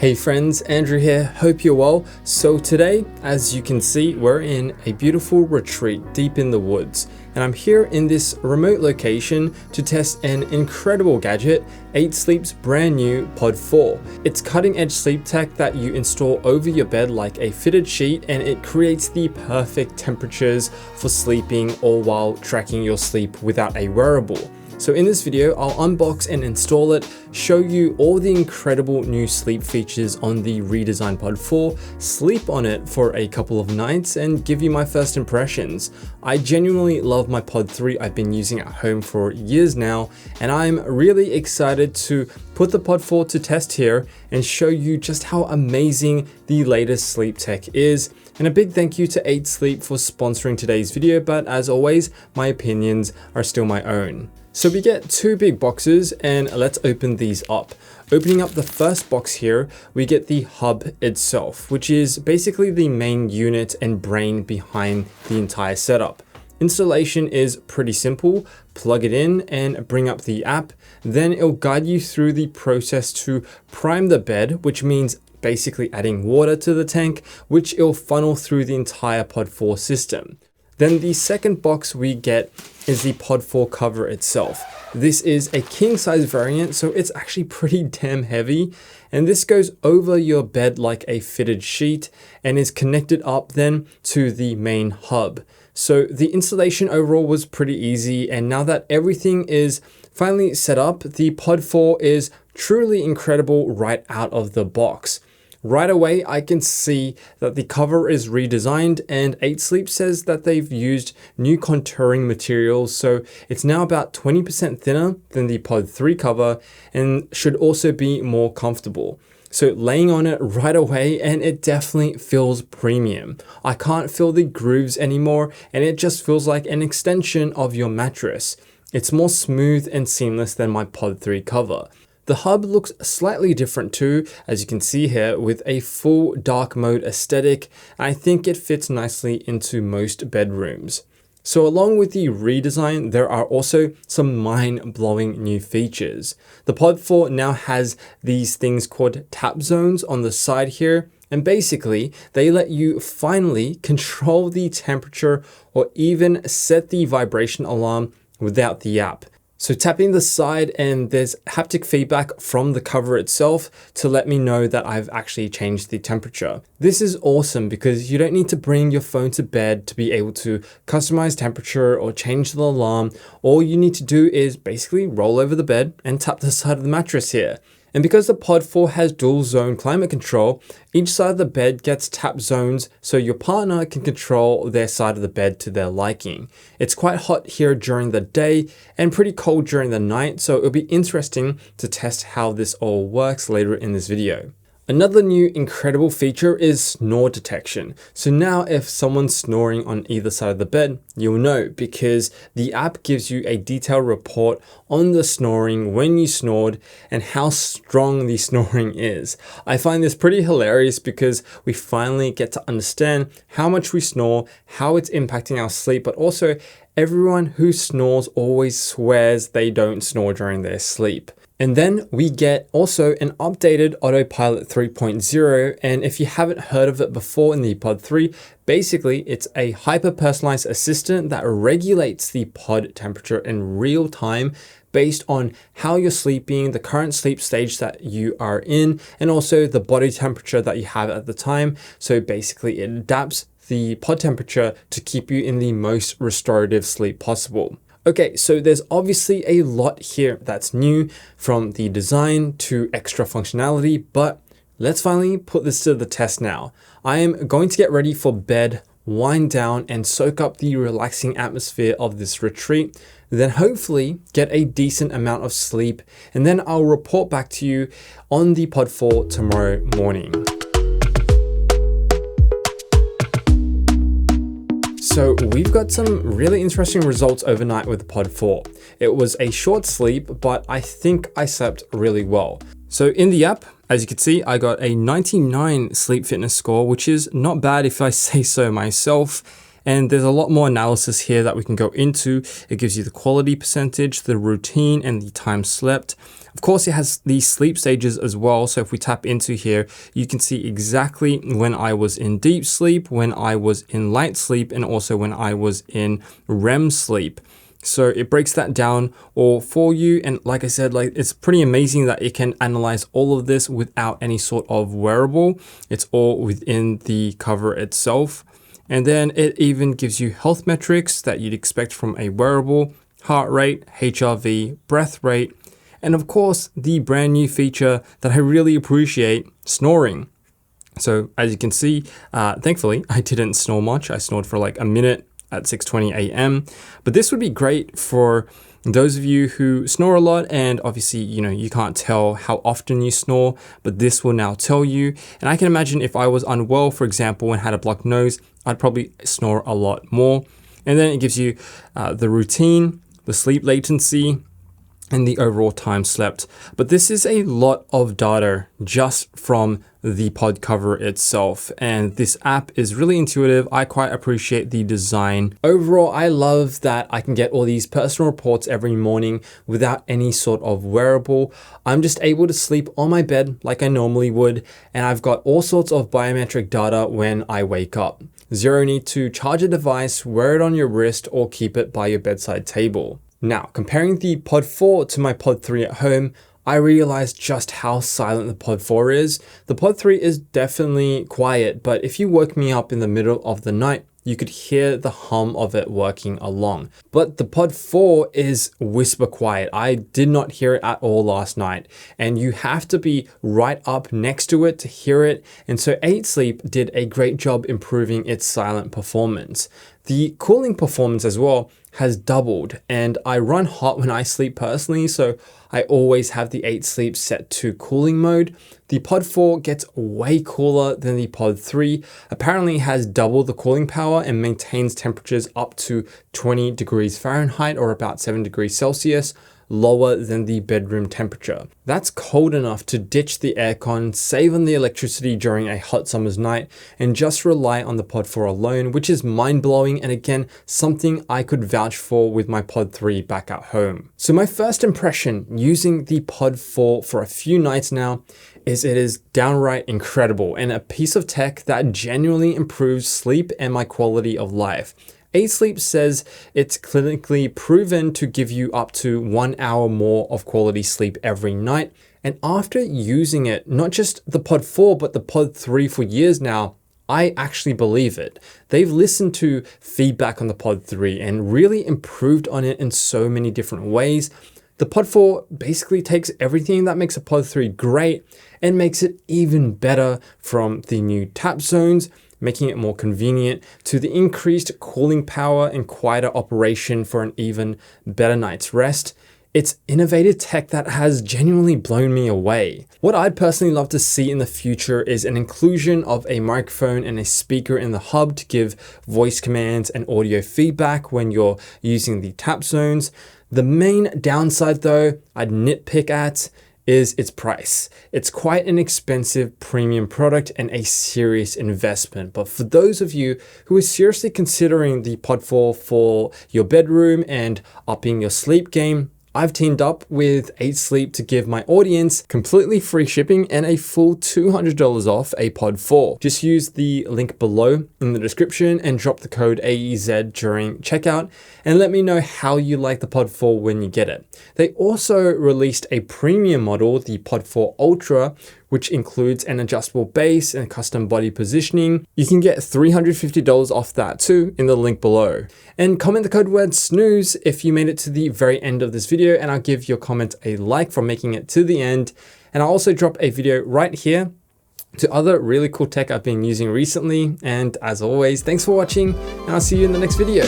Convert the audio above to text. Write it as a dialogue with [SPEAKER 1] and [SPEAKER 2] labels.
[SPEAKER 1] Hey friends, Andrew here, hope you're well. So today, as you can see, we're in a beautiful retreat deep in the woods. And I'm here in this remote location to test an incredible gadget, eightsleep's brand new Pod 4. It's cutting edge sleep tech that you install over your bed like a fitted sheet, and it creates the perfect temperatures for sleeping all while tracking your sleep without a wearable. So in this video, I'll unbox and install it, show you all the incredible new sleep features on the Redesign Pod 4, sleep on it for a couple of nights, and give you my first impressions. I genuinely love my Pod 3 I've been using at home for years now, and I'm really excited to put the Pod 4 to test here and show you just how amazing the latest sleep tech is. And a big thank you to eightsleep for sponsoring today's video, but as always, my opinions are still my own. So we get two big boxes and let's open these up. Opening up the first box here, we get the hub itself, which is basically the main unit and brain behind the entire setup. Installation is pretty simple. Plug it in and bring up the app. Then it'll guide you through the process to prime the bed, which means basically adding water to the tank, which it'll funnel through the entire Pod 4 system. Then the second box we get is the Pod 4 cover itself. This is a king size variant, so it's actually pretty damn heavy. And this goes over your bed like a fitted sheet and is connected up then to the main hub. So the installation overall was pretty easy. And now that everything is finally set up, the Pod 4 is truly incredible right out of the box. Right away, I can see that the cover is redesigned, and eightsleep says that they've used new contouring materials, so it's now about 20% thinner than the Pod 3 cover and should also be more comfortable. So laying on it right away, and it definitely feels premium. I can't feel the grooves anymore, and it just feels like an extension of your mattress. It's more smooth and seamless than my Pod 3 cover. The hub looks slightly different too, as you can see here, with a full dark mode aesthetic. I think it fits nicely into most bedrooms. So along with the redesign, there are also some mind-blowing new features. The Pod 4 now has these things called tap zones on the side here. And basically, they let you finally control the temperature or even set the vibration alarm without the app. So tapping the side, and there's haptic feedback from the cover itself to let me know that I've actually changed the temperature. This is awesome because you don't need to bring your phone to bed to be able to customize temperature or change the alarm. All you need to do is basically roll over the bed and tap the side of the mattress here. And because the Pod 4 has dual zone climate control, each side of the bed gets tap zones so your partner can control their side of the bed to their liking. It's quite hot here during the day and pretty cold during the night, so it'll be interesting to test how this all works later in this video. Another new incredible feature is snore detection. So now if someone's snoring on either side of the bed, you'll know because the app gives you a detailed report on the snoring when you snored and how strong the snoring is. I find this pretty hilarious because we finally get to understand how much we snore, how it's impacting our sleep, but also everyone who snores always swears they don't snore during their sleep. And then we get also an updated AutoPilot 3.0, and if you haven't heard of it before in the Pod 3, basically it's a hyper-personalized assistant that regulates the pod temperature in real time based on how you're sleeping, the current sleep stage that you are in, and also the body temperature that you have at the time. So basically it adapts the pod temperature to keep you in the most restorative sleep possible. Okay, so there's obviously a lot here that's new, from the design to extra functionality, but let's finally put this to the test now. I am going to get ready for bed, wind down, and soak up the relaxing atmosphere of this retreat, then hopefully get a decent amount of sleep, and then I'll report back to you on the Pod 4 tomorrow morning. So we've got some really interesting results overnight with the Pod 4. It was a short sleep, but I think I slept really well. So in the app, as you can see, I got a 99 sleep fitness score, which is not bad if I say so myself. And there's a lot more analysis here that we can go into. It gives you the quality percentage, the routine, and the time slept. Of course, it has these sleep stages as well. So if we tap into here, you can see exactly when I was in deep sleep, when I was in light sleep, and also when I was in REM sleep. So it breaks that down all for you. And like I said, it's pretty amazing that it can analyze all of this without any sort of wearable. It's all within the cover itself. And then it even gives you health metrics that you'd expect from a wearable: heart rate, HRV, breath rate, and of course, the brand new feature that I really appreciate, snoring. So as you can see, thankfully, I didn't snore much. I snored for like a minute at 6:20 a.m. But this would be great for those of you who snore a lot, and obviously, you can't tell how often you snore, but this will now tell you. And I can imagine if I was unwell, for example, and had a blocked nose, I'd probably snore a lot more. And then it gives you the routine, the sleep latency, and the overall time slept. But this is a lot of data just from the pod cover itself, and this app is really intuitive. I quite appreciate the design. Overall, I love that I can get all these personal reports every morning without any sort of wearable. I'm just able to sleep on my bed like I normally would, and I've got all sorts of biometric data when I wake up. Zero need to charge a device, wear it on your wrist, or keep it by your bedside table. Now, comparing the Pod 4 to my Pod 3 at home, I realized just how silent the Pod 4 is. The Pod 3 is definitely quiet, but if you woke me up in the middle of the night, you could hear the hum of it working along. But the Pod 4 is whisper quiet. I did not hear it at all last night, and you have to be right up next to it to hear it. And so 8sleep did a great job improving its silent performance. The cooling performance as well has doubled, and I run hot when I sleep personally, so I always have the 8sleep set to cooling mode. The Pod 4 gets way cooler than the Pod 3, apparently has double the cooling power and maintains temperatures up to 20 degrees Fahrenheit or about 7 degrees Celsius, lower than the bedroom temperature. That's cold enough to ditch the aircon, save on the electricity during a hot summer's night, and just rely on the Pod 4 alone, which is mind-blowing, and again, something I could vouch for with my Pod 3 back at home. So my first impression using the Pod 4 for a few nights now is it is downright incredible and a piece of tech that genuinely improves sleep and my quality of life. 8sleep says it's clinically proven to give you up to 1 hour more of quality sleep every night. And after using it, not just the Pod 4, but the Pod 3 for years now, I actually believe it. They've listened to feedback on the Pod 3 and really improved on it in so many different ways. The Pod 4 basically takes everything that makes a Pod 3 great and makes it even better, from the new tap zones, making it more convenient, to the increased cooling power and quieter operation for an even better night's rest. It's innovative tech that has genuinely blown me away. What I'd personally love to see in the future is an inclusion of a microphone and a speaker in the hub to give voice commands and audio feedback when you're using the tap zones. The main downside though, I'd nitpick at, is its price. It's quite an expensive premium product and a serious investment. But for those of you who are seriously considering the Pod 4 for your bedroom and upping your sleep game, I've teamed up with 8sleep to give my audience completely free shipping and a full $200 off a Pod 4. Just use the link below in the description and drop the code AEZ during checkout and let me know how you like the Pod 4 when you get it. They also released a premium model, the Pod 4 Ultra, which includes an adjustable base and custom body positioning. You can get $350 off that too in the link below. And comment the code word snooze if you made it to the very end of this video, and I'll give your comment a like for making it to the end. And I'll also drop a video right here to other really cool tech I've been using recently. And as always, thanks for watching, and I'll see you in the next video.